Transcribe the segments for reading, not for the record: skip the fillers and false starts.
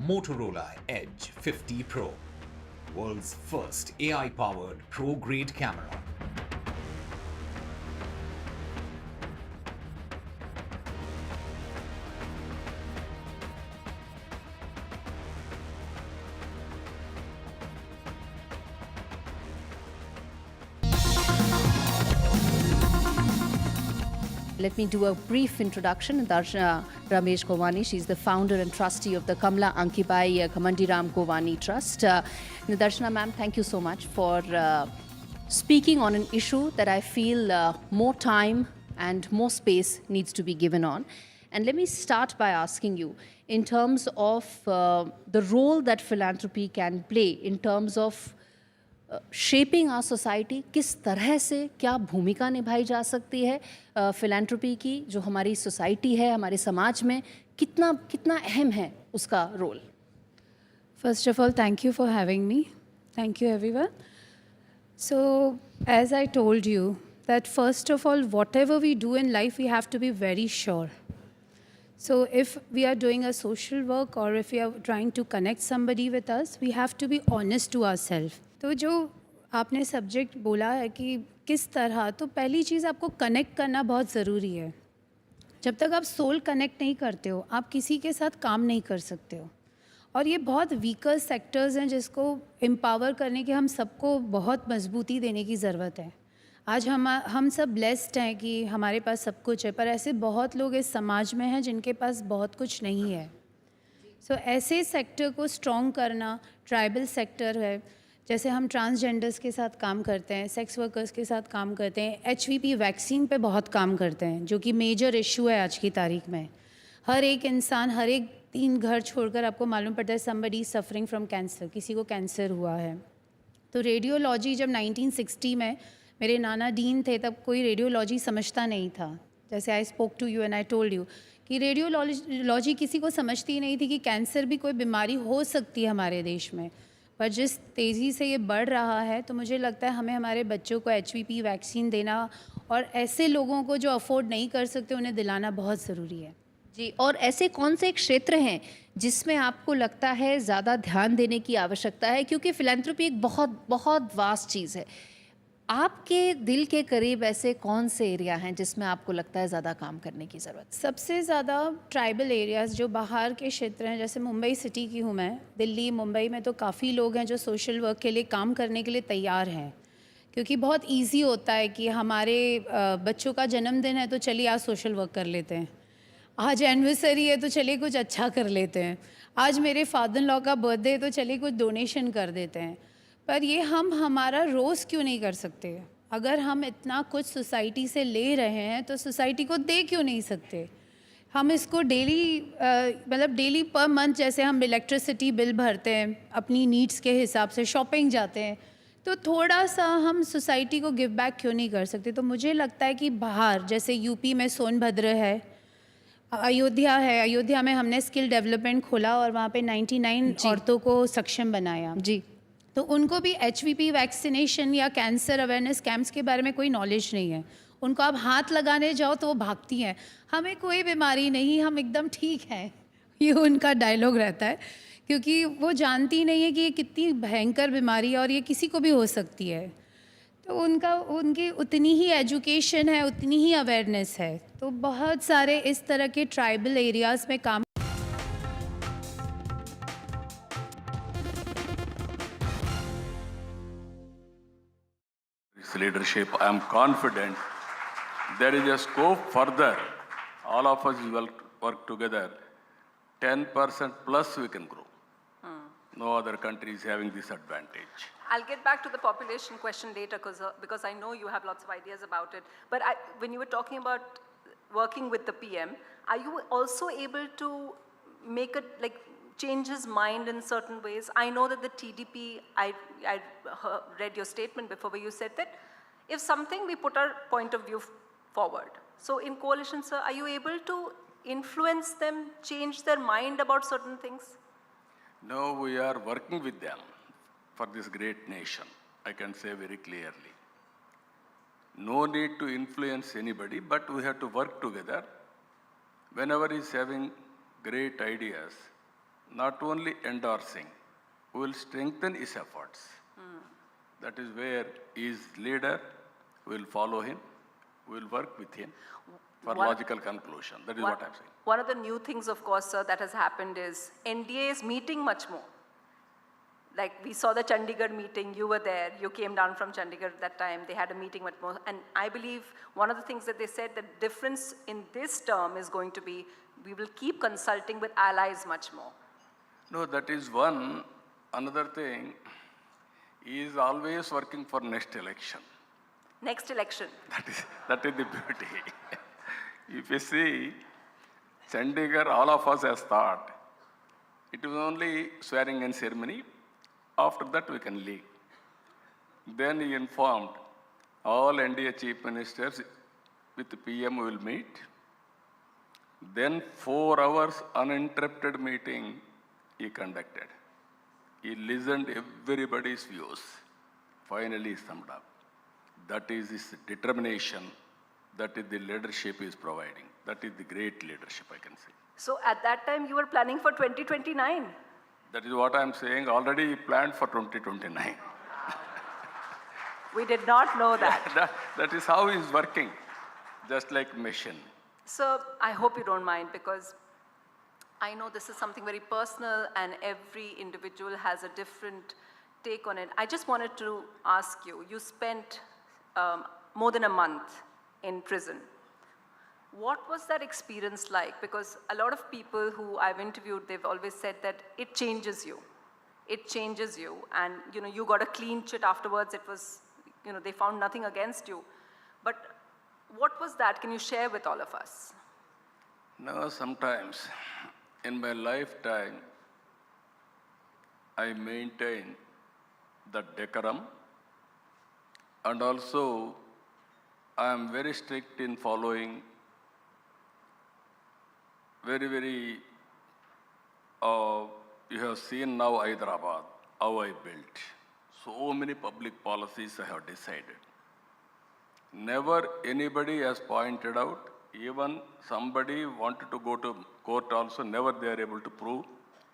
Motorola Edge 50 Pro, world's first AI-powered pro-grade camera. Let me do a brief introduction. Nidarshana Ramesh Gowani, she's the founder and trustee of the Kamala, Ankibai, Ghamandiram Gowani Trust. Nidarshana ma'am, thank you so much for speaking on an issue that I feel more time and more space needs to be given on. And let me start by asking you, in terms of the role that philanthropy can play in terms of shaping our society, किस तरह से क्या भूमिका निभाई जा सकती है philanthropy की, जो हमारी सोसाइटी है, हमारे समाज में कितना अहम है उसका role. First of all, thank you for having me. Thank you, everyone. So, as I told you, that first of all, whatever we do in life, we have to be very sure. So, if we are doing a social work or if we are trying to connect somebody with us, we have to be honest to ourselves. तो जो आपने subject बोला है कि किस तरह, तो पहली चीज़ आपको कनेक्ट करना बहुत ज़रूरी है. जब तक आप सोल कनेक्ट नहीं करते हो, आप किसी के साथ काम नहीं कर सकते हो. और ये बहुत वीकर सेक्टर्स हैं जिसको एम्पावर करने के हम सबको बहुत मजबूती देने की ज़रूरत है. आज हम सब ब्लेस्ड हैं कि हमारे पास सब कुछ है, पर ऐसे बहुत लोग इस समाज में हैं जिनके पास बहुत कुछ नहीं है. सो ऐसे सेक्टर को स्ट्रॉन्ग करना, ट्राइबल सेक्टर है, जैसे हम ट्रांसजेंडर्स के साथ काम करते हैं, सेक्स वर्कर्स के साथ काम करते हैं, HVP वैक्सीन पे बहुत काम करते हैं, जो कि मेजर इशू है आज की तारीख में. हर एक इंसान, हर एक 3 घर छोड़कर आपको मालूम पड़ता है समबडी सफरिंग फ्रॉम कैंसर, किसी को कैंसर हुआ है. तो रेडियोलॉजी जब 1960 में मेरे नाना डीन थे, तब कोई रेडियोलॉजी समझता नहीं था. जैसे I spoke to you and I told you कि रेडियोलॉजी किसी को समझती नहीं थी कि कैंसर भी कोई बीमारी हो सकती है हमारे देश में. पर जिस तेज़ी से ये बढ़ रहा है, तो मुझे लगता है हमें हमारे बच्चों को HVP वैक्सीन देना और ऐसे लोगों को जो अफोर्ड नहीं कर सकते उन्हें दिलाना बहुत ज़रूरी है. जी, और ऐसे कौन से क्षेत्र हैं जिसमें आपको लगता है ज़्यादा ध्यान देने की आवश्यकता है, क्योंकि फिलैंथ्रोपी एक बहुत बहुत वास्ट चीज़ है. आपके दिल के करीब ऐसे कौन से एरिया हैं जिसमें आपको लगता है ज़्यादा काम करने की ज़रूरत? सबसे ज़्यादा ट्राइबल एरियाज़ जो बाहर के क्षेत्र हैं, जैसे मुंबई सिटी की हूँ मैं, दिल्ली मुंबई में तो काफ़ी लोग हैं जो सोशल वर्क के लिए काम करने के लिए तैयार हैं, क्योंकि बहुत इजी होता है कि हमारे बच्चों का जन्मदिन है तो चलिए आज सोशल वर्क कर लेते हैं, आज एनिवर्सरी है तो चलिए कुछ अच्छा कर लेते हैं, आज मेरे फादर इन लॉ का बर्थडे है तो चलिए कुछ डोनेशन कर देते हैं. पर ये हम हमारा रोज़ क्यों नहीं कर सकते? अगर हम इतना कुछ सोसाइटी से ले रहे हैं तो सोसाइटी को दे क्यों नहीं सकते? हम इसको डेली मतलब डेली पर मंथ, जैसे हम इलेक्ट्रिसिटी बिल भरते हैं, अपनी नीड्स के हिसाब से शॉपिंग जाते हैं, तो थोड़ा सा हम सोसाइटी को गिव बैक क्यों नहीं कर सकते? तो मुझे लगता है कि बाहर, जैसे यूपी में सोनभद्र है, अयोध्या है, अयोध्या में हमने स्किल डेवलपमेंट खोला और वहाँ पे 99 औरतों को सक्षम बनाया. जी, तो उनको भी HVP वैक्सीनेशन या कैंसर अवेयरनेस कैंप्स के बारे में कोई नॉलेज नहीं है. उनको आप हाथ लगाने जाओ तो वो भागती हैं, हमें कोई बीमारी नहीं, हम एकदम ठीक हैं, ये उनका डायलॉग रहता है, क्योंकि वो जानती नहीं है कि ये कितनी भयंकर बीमारी है और ये किसी को भी हो सकती है. तो उनकी उतनी ही एजुकेशन है, उतनी ही अवेयरनेस है. तो बहुत सारे इस तरह के ट्राइबल एरियाज़ में काम. Leadership, I am confident there is a scope further. All of us will work together. 10% plus we can grow. No other country is having this advantage. I'll get back to the population question later because I know you have lots of ideas about it. But when you were talking about working with the PM, are you also able to make it like change his mind in certain ways? I know that the TDP, I read your statement before where you said that if something, we put our point of view forward. So in coalition, sir, are you able to influence them, change their mind about certain things? No, we are working with them for this great nation, I can say very clearly. No need to influence anybody, but we have to work together. Whenever he's having great ideas, not only endorsing, we will strengthen his efforts. That is where he is leader, we will follow him, we will work with him for logical conclusion. That is what I'm saying. One of the new things, of course, sir, that has happened is NDA is meeting much more. Like we saw the Chandigarh meeting, you were there, you came down from Chandigarh at that time, they had a meeting much more. And I believe one of the things that they said, the difference in this term is going to be, we will keep consulting with allies much more. No, that is one. Another thing, he is always working for next election. Next election. That is the beauty. If you see, Chandigarh, all of us has thought, it was only swearing-in ceremony. After that, we can leave. Then he informed all NDA chief ministers with the PM we will meet. Then 4 hours uninterrupted meeting he conducted. He listened everybody's views. Finally, he summed up. That is his determination. That is the leadership he is providing. That is the great leadership, I can say. So at that time, you were planning for 2029. That is what I'm saying. Already planned for 2029. We did not know that. That is how he's working, just like mission. So I hope you don't mind, because I know this is something very personal and every individual has a different take on it. I just wanted to ask you, you spent more than a month in prison. What was that experience like? Because a lot of people who I've interviewed, they've always said that it changes you. It changes you. And you got a clean chit afterwards. It was, they found nothing against you. But what was that? Can you share with all of us? No, sometimes in my lifetime, I maintain the decorum, and also I am very strict in following very, you have seen now Hyderabad, how I built. So many public policies I have decided. Never anybody has pointed out, even somebody wanted to go to court also, never they are able to prove,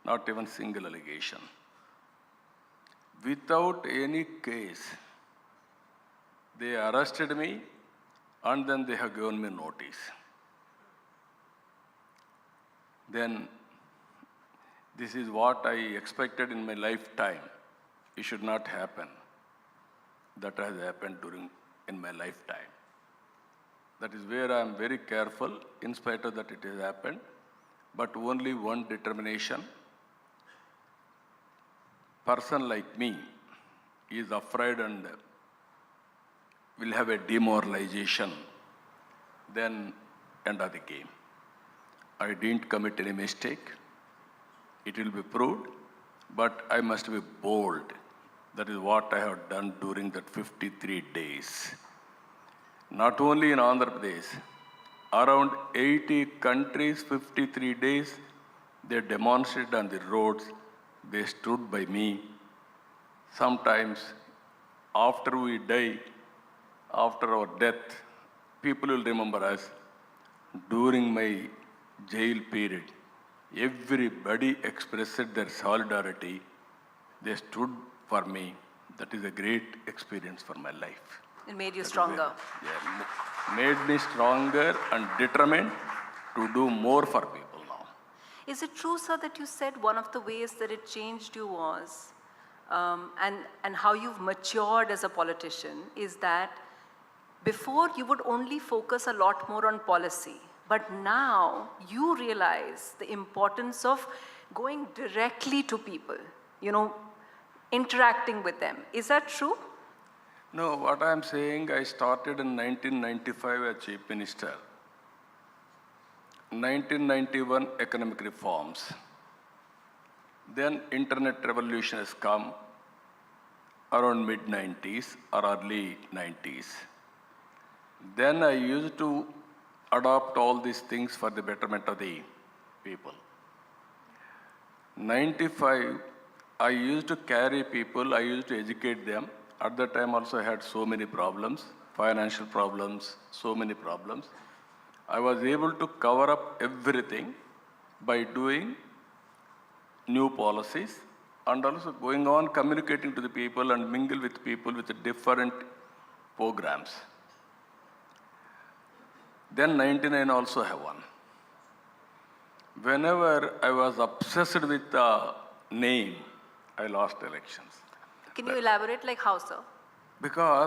not even single allegation. Without any case, they arrested me and then they have given me notice. Then this is what I expected in my lifetime. It should not happen. That has happened in my lifetime. That is where I am very careful, in spite of that it has happened, but only one determination. Person like me is afraid and will have a demoralization, then end of the game. I didn't commit any mistake. It will be proved, but I must be bold. That is what I have done during that 53 days. Not only in Andhra Pradesh, around 80 countries, 53 days, they demonstrated on the roads, they stood by me. Sometimes, after we die, after our death, people will remember us. During my jail period, everybody expressed their solidarity. They stood for me. That is a great experience for my life. It made you stronger. Made me stronger and determined to do more for people now. Is it true, sir, that you said one of the ways that it changed you was, and how you've matured as a politician, is that before you would only focus a lot more on policy, but now you realize the importance of going directly to people, interacting with them. Is that true? No, what I'm saying, I started in 1995 as Chief Minister. 1991 economic reforms. Then internet revolution has come around mid-90s or early 90s. Then I used to adopt all these things for the betterment of the people. 95, I used to carry people, I used to educate them. At that time also I had so many problems, financial problems, so many problems. I was able to cover up everything by doing new policies and also going on communicating to the people and mingle with people with different programs. Then 99 also have one. Whenever I was obsessed with the name, I lost elections. Can you elaborate like how, sir? Because